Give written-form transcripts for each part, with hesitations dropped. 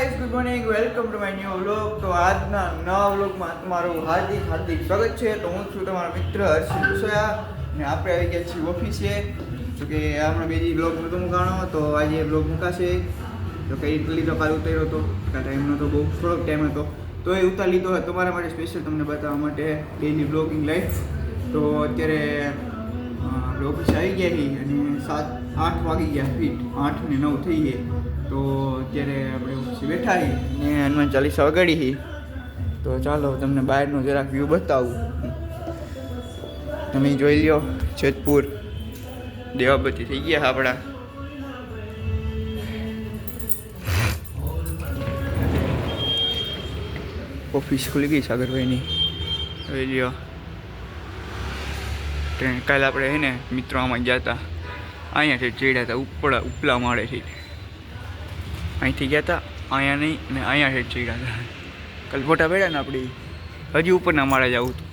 Guys, good morning, welcome to my new vlog. તો આજના નવા વ્લોગમાં તમારું હાર્દિક સ્વાગત છે. તો હું છું તમારો મિત્ર હર્ષિત કુસોયા અને આપણે આવી ગયા છીએ ઓફિસે. તો કે હમણાં બીજી વ્લોગ નહોતો મૂકાણો, તો આજે વ્લોગ મૂકાશે. તો કંઈ એટલી તો કાલ ઉતાર્યો હતો, ટાઈમ નહોતો, બહુ થોડોક ટાઈમ હતો, તો એ ઉતારી લીધો હતો તમારા માટે સ્પેશિયલ તમને બતાવવા માટે ડેઈલી વ્લોગિંગ લાઈફ. તો અત્યારે ઓફિસે આવી ગયા છીએ અને 7-8 વાગી ગયા, ફીટ 8 ને 9 થઈ ગયા. તો અત્યારે આપણે ઓફિસે બેઠા છીએ ને હનુમાન ચાલીસા વગાડી છીએ. તો ચાલો તમને બહારનો જરાક વ્યૂ બતાવું. તમે જોઈ લ્યો, જેતપુર દેવાબતી થઈ ગયા આપણા. ઓફિસ ખુલી ગઈ સાગરભાઈની, જોઈ લ્યો. ટ્રેન કાલે આપણે છે ને મિત્રો આમાં ગયા હતા, અહીંયાથી ચડ્યા હતા ઉપલા માળેથી. અહીંથી ગયા હતા, અહીંયા નહીં, અને અહીંયાથી ચડ્યા હતા. કાલે ફોટા પડ્યા ને આપણી, હજી ઉપરના માળે જવું હતું,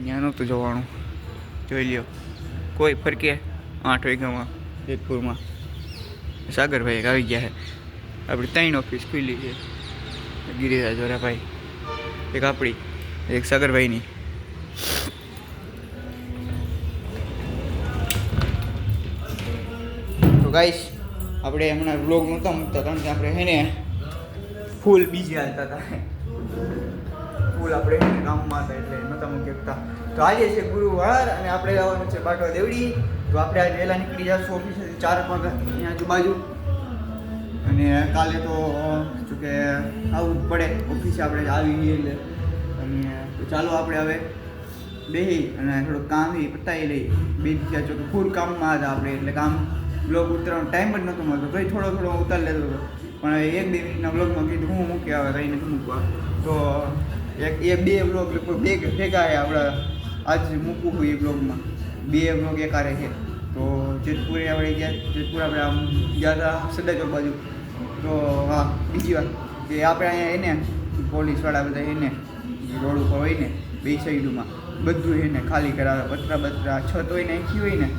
ત્યાં નહોતું જવાનું. જોઈ લ્યો, કોઈ ફરકે 8 વાગ્યામાં જેતપુરમાં સાગરભાઈ આવી ગયા છે. આપણી 3 ઓફિસ ખુલી છે, ગિરિરાજ વરાભાઈ, એક આપણી, એક સાગરભાઈની. તો ગાઈસ, આપણે હમણાં વ્લોગ નહોતા મૂકતા કારણ કે આપણે છે ને ફૂલ બીજી હાલતા હતા, ફૂલ આપણે કામમાં હતા એટલે નહોતા મૂકી શકતા. તો આજે છે ગુરુવાર અને આપણે જવાનું છે બાટવા દેવડી. તો આપણે આજે વહેલા નીકળી જઈશું ઓફિસેથી 4 વાગે અહીંયા આજુબાજુ. અને કાલે તો શું કે આવવું જ પડે ઓફિસે, આપણે આવી ગઈએ એટલે. અને તો ચાલો આપણે હવે બેસી અને થોડુંક કામ એ પતાવી લઈ. બે દિવસ જો કે ફૂલ કામમાં હતા આપણે, એટલે કામ બ્લોગ ઉતરવાનો ટાઈમ જ નહોતો મળતો. તો થોડો ઉતારી લેતો હતો, પણ હવે 1-2 મિનિટના બ્લોગમાં કીધું હું મૂકી આવે, કંઈ નથી મૂકવા. તો બે બ્લોગ ભેગા આપણે આજ મૂકવું હોય એ બ્લોગમાં. 2 બ્લોગ એકારે છે. તો જેતપુરે આપણે ગયા, જેતપુર આપણે આમ ગયા હતા સડા ચોક બાજુ. તો હા, બીજી વાત કે આપણે અહીંયા એને પોલીસવાળા બધા એને રોડ ઉપર હોય ને બે સાઈડમાં બધું એને ખાલી કરાવે. પતરા છત હોય નાખી હોય ને,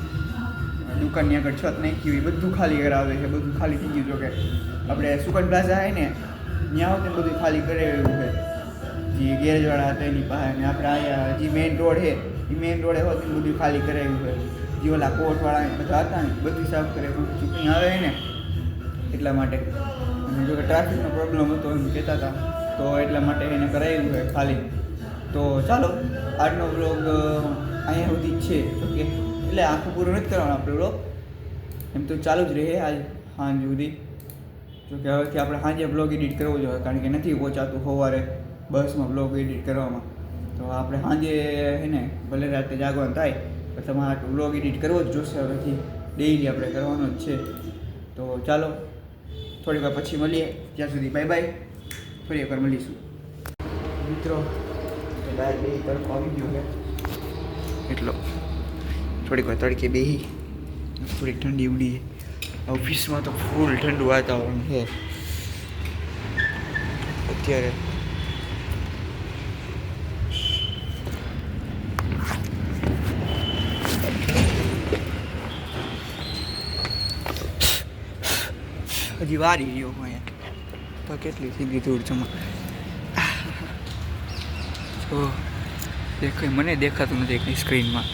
દુકાનની આગળ છત નાખી હોય, બધું ખાલી કરાવે છે. બધું ખાલી થઈ ગયું. જો કે આપણે સુકન પ્લાઝા હોય ને ત્યાં હોતે બધું ખાલી કરાવેલું છે, જે ગેરેજવાળા હતા એની પાસે. અને આપણે અહીંયા જે મેઇન રોડ છે એ મેઇન રોડે હોત બધું ખાલી કરાવ્યું છે. જે ઓલા કોર્ટવાળા બધા હતા ને બધું સાફ કરે. ચૂંટણી આવે ને એટલા માટે. અને જો કે ટ્રાફિકનો પ્રોબ્લેમ હતો એમ કહેતા હતા, તો એટલા માટે એને કરાવ્યું છે ખાલી. તો ચાલો, આજનો બ્લોગ અહીંયા સુધી જ છે. ઓકે, એટલે આખું પૂરું નથી કરવાનું આપણે બ્લોગ, એમ તો ચાલુ જ રહે આજ સાંજ સુધી. જોકે હવેથી આપણે સાંજે બ્લોગ એડિટ કરવો જોઈએ, કારણ કે નથી પહોંચાતું સવારે બસમાં બ્લોગ એડિટ કરવામાં. તો આપણે સાંજે છે ને ભલે રાતે જાગવાનું થાય તો તમારે બ્લોગ એડિટ કરવો જ જોશે. હવેથી ડેઈલી આપણે કરવાનો જ છે. તો ચાલો, થોડીક વાર પછી મળીએ. ત્યાં સુધી બાય બાય, ફરી એકવાર મળીશું મિત્રો. બહાર બે તડકો આવી ગયો છે એટલો, થોડીક વાર તડકે બેસી, થોડીક ઠંડી ઉડી. ઓફિસમાં તો ફૂલ ઠંડુ વાતાવરણ છે અત્યારે. હજી વારી રહ્યો અહીંયા તો કેટલી સીધી દૂર જમા. તો દેખાય, મને દેખાતું નથી કંઈ સ્ક્રીનમાં.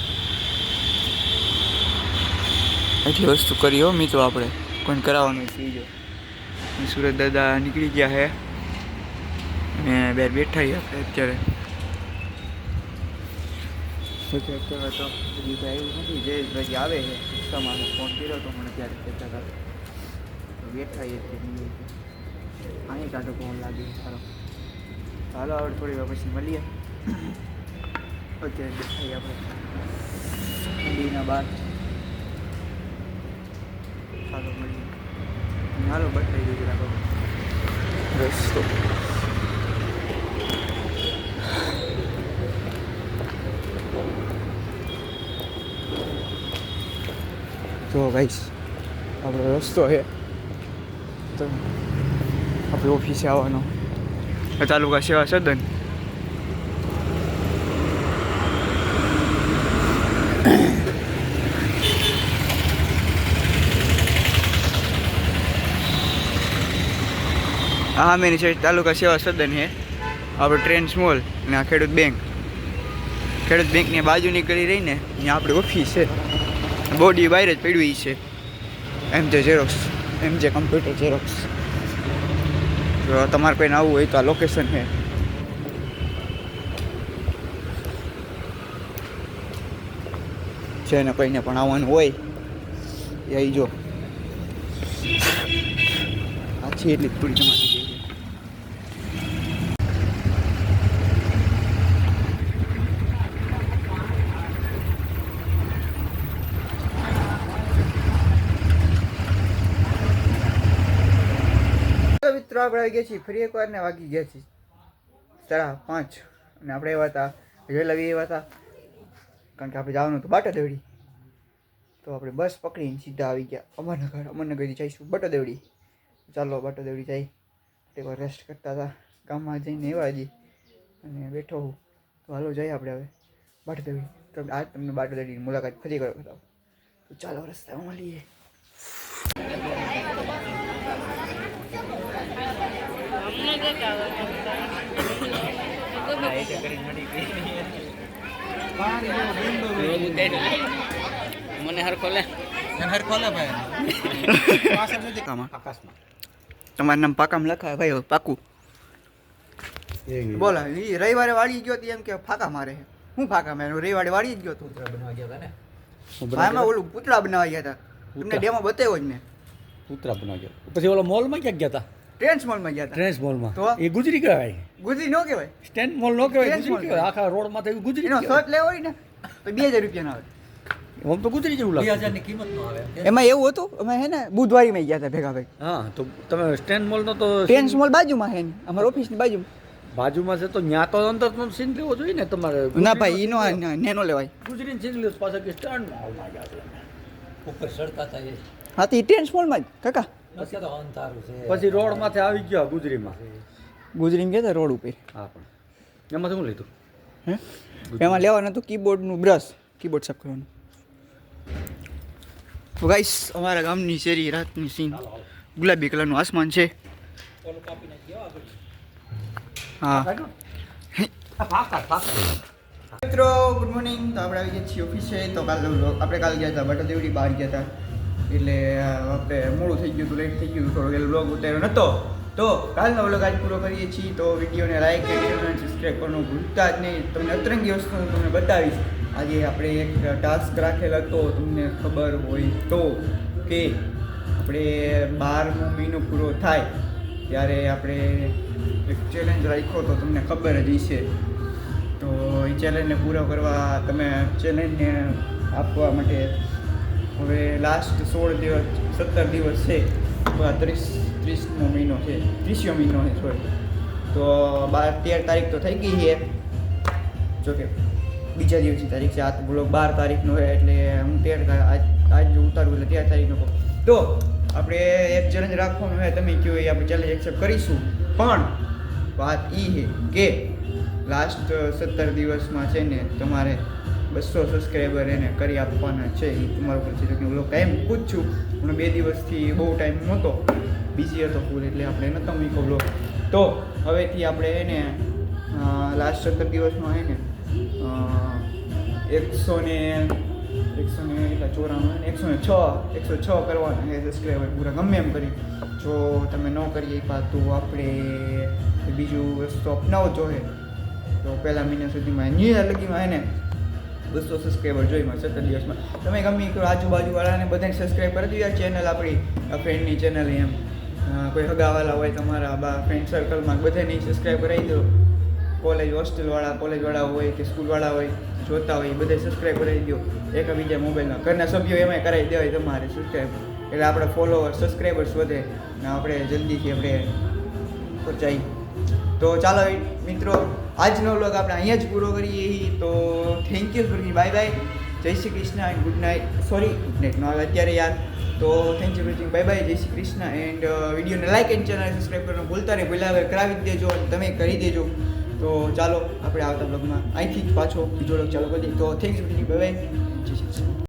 એટલી વસ્તુ કરી હો મિત્રો, આપણે કોઈને કરાવવાનું થઈ ગયો. સુરત દાદા નીકળી ગયા છે અને બહાર બેઠા છીએ આપણે અત્યારે. અત્યારે તો હજી તો આવ્યું નથી, જયેશભાઈ આવે છે રસ્તામાં. ફોન કર્યો તો મને ત્યારે કહેતા હતા. તો બેઠા છીએ અહીં કાંટો ફોન લાગે સારો. ચાલો હવે થોડી વાર પછી મળીએ. અત્યારે દેખાઈએ આપણે ઠંડીના બહાર. ચાલો મળીએ. ચાલો બતાવી દઉં રાખો રસ્તો. જો ગાઈસ, આપણો રસ્તો છે તો આપણે ઓફિસે આવવાનો. તાલુકા સેવા સદન. હા મેની સાઈડ તાલુકા સેવા સદન છે આપણો ટ્રેન્ડ્સ મોલ અને આ ખેડૂત બેંકની બાજુની કરી રહીને અહીંયા આપણી ઓફિસ છે બોડી બહાર જ પડવી છે MJ xerox MJ computer xerox જો તમારે કોઈને આવવું હોય તો આ લોકેશન છે છે ને કોઈને પણ આવવાનું હોય એ આવી જો આ છે એટલી થોડી તમારી મિત્રો આપણે આવી ગયા છીએ ફરી એકવાર ને વાગી ગયા છીએ 5:30 અને આપણે એવા હતા વહેલા એવા હતા કારણ કે આપણે જવાનું હતું બાટાદેવડી તો આપણે બસ પકડીને સીધા આવી ગયા અમરનગરથી જઈશું બાટાદેવડી ચાલો બાટાદેવડી જઈ એકવાર રેસ્ટ કરતા હતા ગામમાં જઈને એવા હજી અને બેઠો હું તો હાલો જઈએ આપણે હવે બાટાદેવડી તો આજ તમને બાટાદેવડીની મુલાકાત ફરી કરો બતાવો તો ચાલો રસ્તામાં મળીએ મને હર ખોલે તમારું નામ પાકામાં લખાય ભાઈ પાકું બોલો રવિવારે વાળી ગયો એમ કે ફાકા મારે હું ફાકા મારે રવિવારે વાળી જ ગયો તું આમાં ઓલું પૂતળા બનાવવા ગયા હતા તમને ડેમો બતાવ્યો જ મેં પૂતળા બનાવ્યો પછી ઓલો મોલમાં ક્યાંક ગયા હતા ટ્રેન્ડ્સ મોલમાં ગયા હતા ટ્રેન્ડ્સ મોલમાં તો એ ગુજરી કહેવાય ગુજરી ન કહેવાય સ્ટેન્ડ મોલ નો કહેવાય Trends ગુજરી mall કહેવાય આખા રોડ માં તો ગુજરી એનો શર્ટ લેવો હોય ને તો 2000 રૂપિયાનો આવે આમ તો ગુજરી જેવું લાગે 2000 ની કિંમત નો આવે એમાં એવું હતું અમે હે ને બુધવારીમાં ગયા હતા ભેગા ભાઈ હા તો તમે સ્ટેન્ડ મોલ નો તો ટ્રેન્ડ્સ મોલ બાજુમાં છે ને અમારી ઓફિસની બાજુમાં બાજુમાં છે તો ન્યા તો અંદર નો સીન લેવો જોઈએ ને તમારે ના ભાઈ ઈનો નેનો લેવાય ગુજરીને સીન લેવો પાછા કે સ્ટેન્ડ મોલમાં ગયા છે ઉપર ચડતા હતા એ હા તો ટ્રેન્ડ્સ મોલમાં જ કાકા પછી તો અંધારું છે પછી રોડ માંથી આવી ગયા ગુજરીમાં ગુજરીમાં ગયા હતા રોડ ઉપર હા પણ એમાં શું લીધું હે એમાં લેવાનું હતું કીબોર્ડનું બ્રશ કીબોર્ડ સાફ કરવાનું તો ગાઈસ અમારા ગામની શેરી રાતની સીન ગુલાબી કલરનું આસમાન છે હા મિત્રો ગુડ મોર્નિંગ તો આપણે આવી ગયા છીએ ઓફિસે તો આપણે કાલે ગયા હતા બાટાદેવડી બહાર ગયા હતા એટલે આપણે મોડું થઈ ગયું હતું લેટ થઈ ગયું થોડો એટલે બ્લોગ ઉતાર્યો નહોતો તો કાલનો બ્લોગ આજ પૂરો કરીએ છીએ તો વિડીયોને લાઈક અને સબસ્ક્રાઈબ કરવાનું ભૂલતા જ નહીં તમને અતરંગી વસ્તુ હું તમને બતાવીશ આજે આપણે એક ટાસ્ક રાખેલો હતો તમને ખબર હોય તો કે આપણે 12મો મહિનો પૂરો થાય ત્યારે આપણે એક ચેલેન્જ રાખ્યો તો તમને ખબર જ હશે તો એ ચેલેન્જને પૂરો કરવા તમે ચેલેન્જને આપવા માટે હવે લાસ્ટ 16 દિવસ 17 દિવસ છે 30મો મહિનો છે 30મો મહિનો છે સોરી તો 13 તારીખ તો થઈ ગઈ છે જોકે બીજા દિવસની તારીખ છે આ બ્લોગ 12 તારીખનો છે એટલે હું 13 આજ ઉતારું એટલે 13 તારીખનો તો આપણે એક ચેલેન્જ રાખવાનું છે તમે કહો એ આપણે ચેલેન્જ એક્સેપ્ટ કરીશું પણ વાત એ છે કે લાસ્ટ 17 દિવસમાં છે ને તમારે 200 સબસ્ક્રાઈબર એને કરી આપવાના છે એ તમારા ઉપર છે કે હું ટાઈમ પૂછું પણ 2 દિવસથી બહુ ટાઈમ નહોતો બિઝી હતો ફૂલ એટલે આપણે નહોતો મૂક્યો બ્લોગ તો હવેથી આપણે એને લાસ્ટ 17 દિવસમાં એને 106 કરવાના છે સબસ્ક્રાઈબર પૂરા ગમે એમ કરી જો તમે ન કરીએ તો આપણે બીજું વસ્તુ અપનાવો જોઈએ તો પહેલા મહિના સુધીમાં ન્યૂ યર લગીમાં એને 200 સબસ્ક્રાઈબર જોઈ મળે 17 દિવસમાં તમે ગમે કરો આજુબાજુવાળાને બધાને સબસ્ક્રાઈબ કરી દીધા ચેનલ આપણી ફ્રેન્ડની ચેનલ એમ કોઈ હગાવાલા હોય તમારા ફ્રેન્ડ સર્કલમાં બધાને સબસ્ક્રાઈબ કરાવી દો કોલેજવાળા હોય કે સ્કૂલવાળા હોય જોતા હોય એ બધા સબસ્ક્રાઈબ કરાવી દો એકબીજા મોબાઈલના ઘરના સભ્યો એમાંય કરાવી દેવાય તમારે સબસ્ક્રાઈબ એટલે આપણા ફોલોવર સબસ્ક્રાઈબર્સ વધે ને આપણે જલ્દીથી આપણે પહોંચાઈ તો ચાલો મિત્રો આજનો વ્લોગ આપણે અહીંયા જ પૂરો કરીએ તો thank you for bye bye જય Shri Krishna and good night sorry good night નો અત્યારે યાર તો thank you for bye bye જય શ્રી કૃષ્ણ એન્ડ વિડીયોને લાઈક એન્ડ ચેનલ સબસ્ક્રાઈબ કરવાનું ભૂલતા નહીં ભૂલા કરાવી જ દેજો અને તમે કરી દેજો તો ચાલો આપણે આવતા બ્લોગમાં અહીંથી જ પાછો બીજો વ્લોગ ચાલુ કરી દઈએ તો થેન્ક યુ બાય બાય